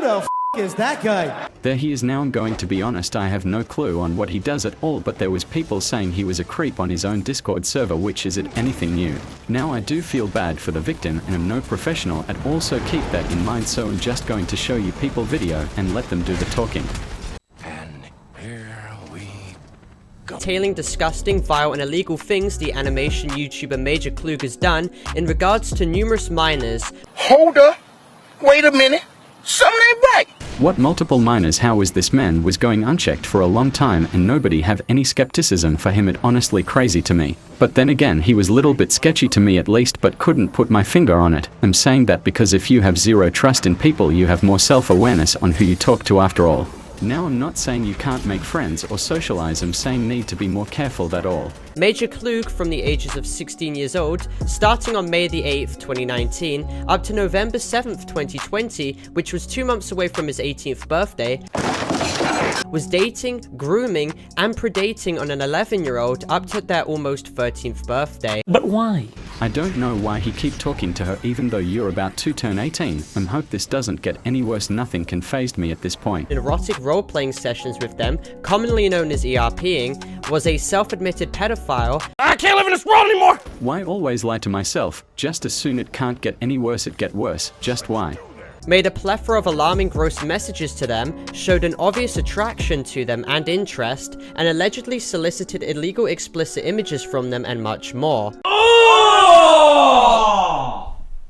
the f is that guy? There he is now. I'm going to be honest, I have no clue on what he does at all, but there was people saying he was a creep on his own Discord server, which is it anything new. Now I do feel bad for the victim and am no professional at all, so keep that in mind. So I'm just going to show you people video and let them do the talking. And here we go. Detailing disgusting, vile and illegal things the animation YouTuber Major Cloog has done in regards to numerous minors. Hold up, wait a minute, something ain't right. What multiple minors? How is this man was going unchecked for a long time and nobody have any skepticism for him? It honestly crazy to me. But then again, he was little bit sketchy to me at least, but couldn't put my finger on it. I'm saying that because if you have zero trust in people, you have more self-awareness on who you talk to after all. Now I'm not saying you can't make friends or socialize, I'm saying need to be more careful, that all. Major Cloog, from the ages of 16 years old, starting on May the 8th, 2019, up to November 7th, 2020, which was 2 months away from his 18th birthday, was dating, grooming, and predating on an 11-year-old up to their almost 13th birthday. But why? I don't know why he keep talking to her even though you're about to turn 18. I hope this doesn't get any worse. Nothing can faze me at this point. Erotic role-playing sessions with them, commonly known as ERPing, was a self-admitted pedophile. I can't live in this world anymore! Why always lie to myself? Just as soon it can't get any worse, it get worse. Just why? Made a plethora of alarming gross messages to them, showed an obvious attraction to them and interest, and allegedly solicited illegal explicit images from them and much more. Oh!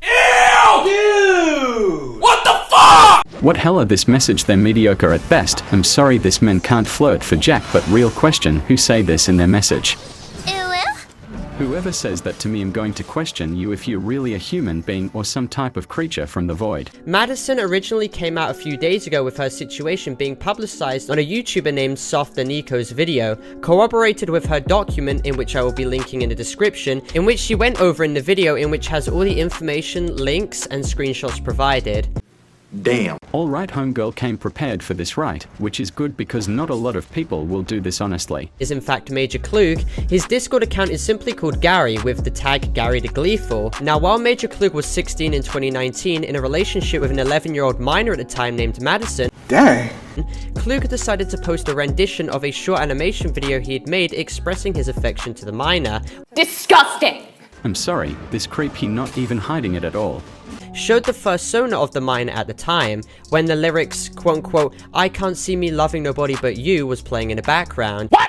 Ew! Dude! What the fuck? What hell are this message? They're mediocre at best. I'm sorry this man can't flirt for jack, but real question, who say this in their message? Whoever says that to me, I'm going to question you if you're really a human being or some type of creature from the void. Madison originally came out a few days ago with her situation being publicized on a YouTuber named Softer Nico's video, corroborated with her document, in which I will be linking in the description, in which she went over in the video, in which has all the information, links, and screenshots provided. Damn. Alright, homegirl came prepared for this, right? Which is good because not a lot of people will do this honestly. Is in fact Major Cloog. His Discord account is simply called Gary with the tag Gary the Gleeful. Now while Major Cloog was 16 in 2019 in a relationship with an 11-year-old minor at the time named Madison, Dang. Cloog decided to post a rendition of a short animation video he had made expressing his affection to the minor. Disgusting! I'm sorry, this creep, he not even hiding it at all. Showed the persona of the minor at the time, when the lyrics, quote-unquote, "I can't see me loving nobody but you" was playing in the background. What?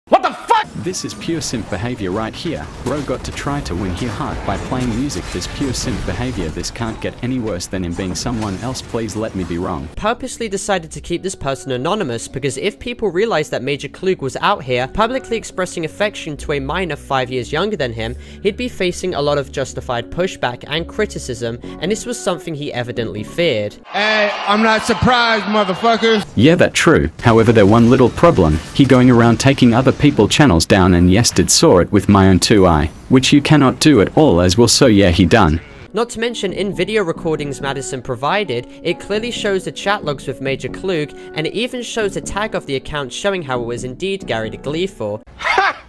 What the fuck? This is pure simp behavior right here. Bro got to try to win her heart by playing music. This pure simp behavior. This can't get any worse than him being someone else. Please let me be wrong. Purposely decided to keep this person anonymous because if people realized that Major Cloog was out here publicly expressing affection to a minor 5 years younger than him, he'd be facing a lot of justified pushback and criticism, and this was something he evidently feared. Hey, I'm not surprised, motherfuckers. Yeah, that true. However, there one little problem. He going around taking other people channels down, and yes, did saw it with my own 2 eye, which you cannot do at all as well, so yeah, he done. Not to mention, in video recordings Madison provided, it clearly shows the chat logs with Major Cloog, and it even shows a tag of the account showing how it was indeed Gary the Gleeful. Ha!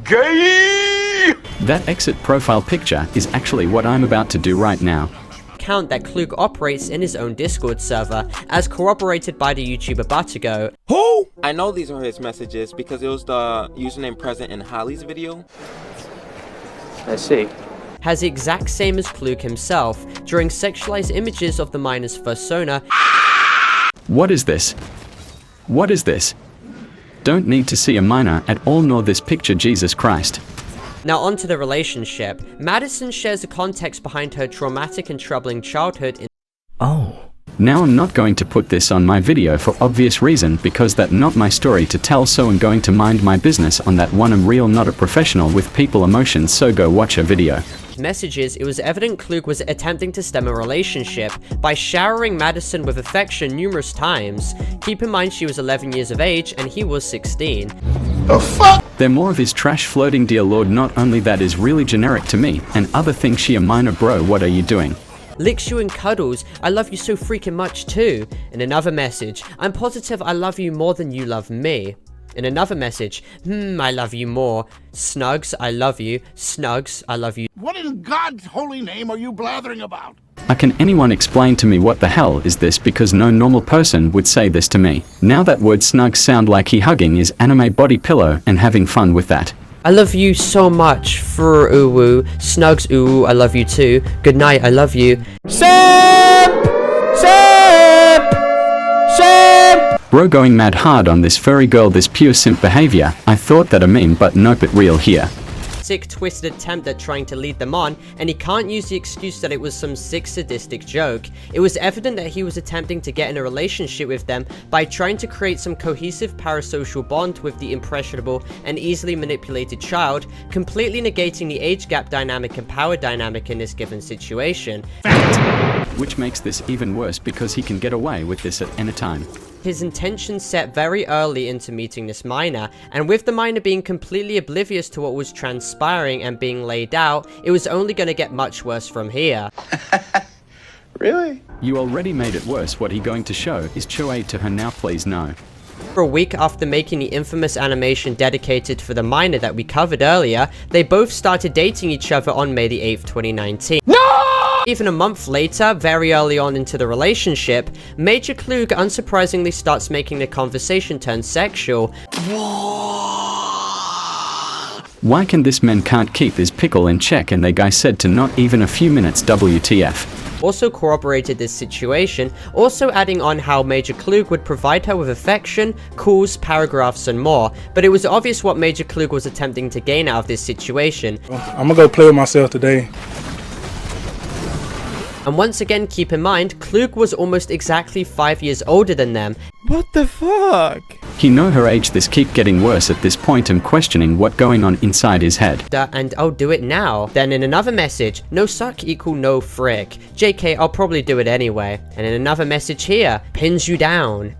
Gay! That exit profile picture is actually what I'm about to do right now. Account that Cloog operates in his own Discord server, as corroborated by the YouTuber Buttergo. Who? I know these are his messages because it was the username present in Holly's video. I see. Has the exact same as Cloog himself, drawing sexualized images of the minor's persona. What is this? What is this? Don't need to see a minor at all, nor this picture, Jesus Christ. Now onto the relationship. Madison shares the context behind her traumatic and troubling childhood in— Oh. Now I'm not going to put this on my video for obvious reason, because that's not my story to tell, so I'm going to mind my business on that one. I'm real, not a professional with people emotions, so go watch her video. messages, it was evident Cloog was attempting to stem a relationship by showering Madison with affection numerous times. Keep in mind she was 11 years of age and he was 16. The fuck? They're more of his trash floating, dear lord. Not only that is really generic to me, and other things she a minor. Bro, what are you doing? Licks you and cuddles, I love you so freaking much too. In another message, I'm positive I love you more than you love me. In another message, I love you more. Snugs, I love you. Snugs, I love you. What in God's holy name are you blathering about? Can anyone explain to me what the hell is this, because no normal person would say this to me. Now that word snug sound like he hugging his anime body pillow and having fun with that. I love you so much. For uwu. Snugs uwu, I love you too. Good night, I love you. Bro going mad hard on this furry girl, this pure simp behavior. I thought that a meme, but nope, it real here. Sick twisted attempt at trying to lead them on, and he can't use the excuse that it was some sick sadistic joke. It was evident that he was attempting to get in a relationship with them by trying to create some cohesive parasocial bond with the impressionable and easily manipulated child, completely negating the age gap dynamic and power dynamic in this given situation. Which makes this even worse because he can get away with this at any time. His intentions set very early into meeting this minor, and with the minor being completely oblivious to what was transpiring and being laid out, it was only going to get much worse from here. Really? You already made it worse. What he going to show is Choaid to her now, please no. For a week after making the infamous animation dedicated for the minor that we covered earlier, they both started dating each other on May the 8th, 2019. No! Even a month later, very early on into the relationship, Major Cloog unsurprisingly starts making the conversation turn sexual. Why can this man can't keep his pickle in check, and the guy said to not even a few minutes WTF. Also corroborated this situation, also adding on how Major Cloog would provide her with affection, calls, paragraphs and more, but it was obvious what Major Cloog was attempting to gain out of this situation. I'm gonna go play with myself today. And once again, keep in mind, Cloog was almost exactly 5 years older than them. What the fuck? He know her age. This keep getting worse at this point. I'm questioning what going on inside his head. And I'll do it now. Then in another message, no suck equal no frick. JK, I'll probably do it anyway. And in another message here, pins you down.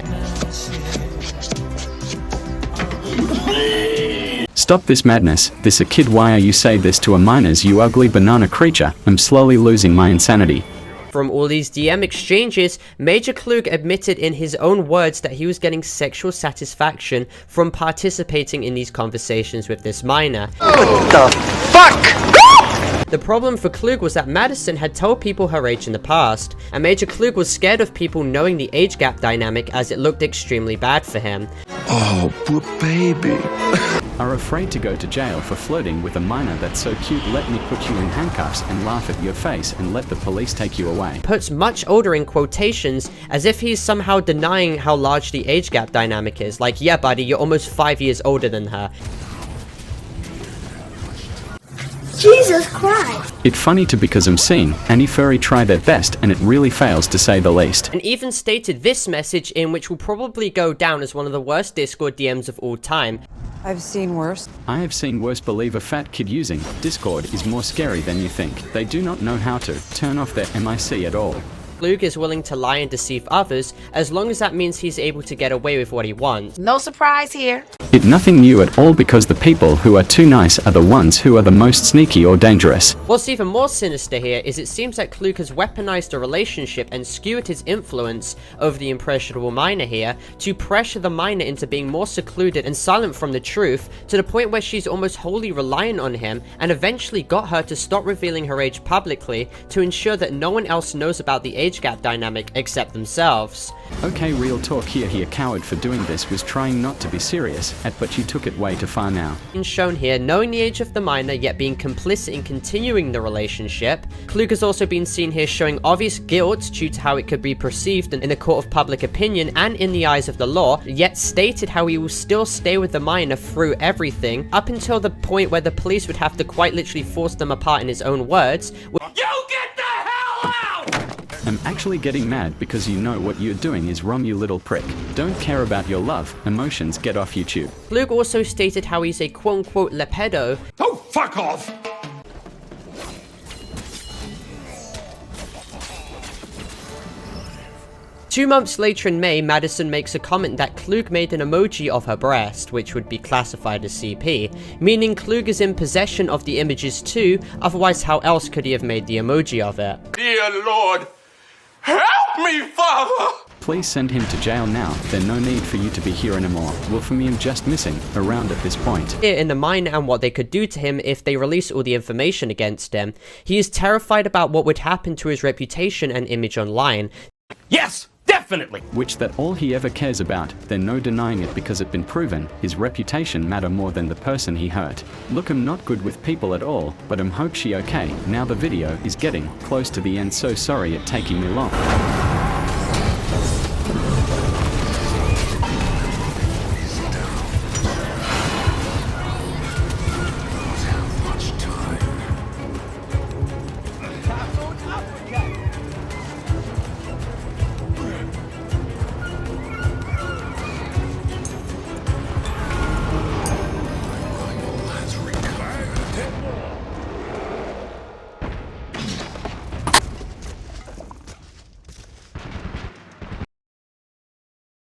Stop this madness. This a kid. Why are you say this to a minors, you ugly banana creature? I'm slowly losing my insanity. From all these DM exchanges, Major Cloog admitted in his own words that he was getting sexual satisfaction from participating in these conversations with this minor. What the fuck? The problem for Cloog was that Madison had told people her age in the past, and Major Cloog was scared of people knowing the age gap dynamic as it looked extremely bad for him. Oh, poor baby. Are afraid to go to jail for flirting with a minor. That's so cute. Let me put you in handcuffs and laugh at your face and let the police take you away. Puts much older in quotations as if he's somehow denying how large the age gap dynamic is. Like, yeah buddy, you're almost 5 years older than her. Jesus Christ. It's funny too because I'm seen any furry try their best and it really fails, to say the least. And even stated this message in which will probably go down as one of the worst Discord DMs of all time. I've seen worse. I have seen worse. Believe a fat kid using Discord is more scary than you think. They do not know how to turn off their MIC at all. Cloog is willing to lie and deceive others as long as that means he's able to get away with what he wants. No surprise here. It's nothing new at all because the people who are too nice are the ones who are the most sneaky or dangerous. What's even more sinister here is it seems that Cloog has weaponized the relationship and skewed his influence over the impressionable minor here to pressure the minor into being more secluded and silent from the truth, to the point where she's almost wholly reliant on him, and eventually got her to stop revealing her age publicly to ensure that no one else knows about the age gap dynamic except themselves. Okay, real talk here. He a coward for doing this, was trying not to be serious, but you took it way too far now. Shown here, knowing the age of the minor yet being complicit in continuing the relationship. Cloog has also been seen here showing obvious guilt due to how it could be perceived in the court of public opinion and in the eyes of the law, yet stated how he will still stay with the minor through everything, up until the point where the police would have to quite literally force them apart in his own words. You get the hell out! I'm actually getting mad because you know what you're doing is wrong, you little prick. Don't care about your love, emotions, get off YouTube. Cloog also stated how he's a quote-unquote lepedo. Oh, fuck off! Two months later in May, Madison makes a comment that Cloog made an emoji of her breast, which would be classified as CP, meaning Cloog is in possession of the images too, otherwise how else could he have made the emoji of it? Dear Lord, help me, Father! Please send him to jail now, then no need for you to be here anymore. Wolfram just missing around at this point. In the mine and what they could do to him if they release all the information against him. He is terrified about what would happen to his reputation and image online. Yes, definitely. Which that all he ever cares about, then no denying it because it's been proven, his reputation matter more than the person he hurt. Look, I'm not good with people at all, but I'm hope she okay. Now the video is getting close to the end, so sorry it taking me long.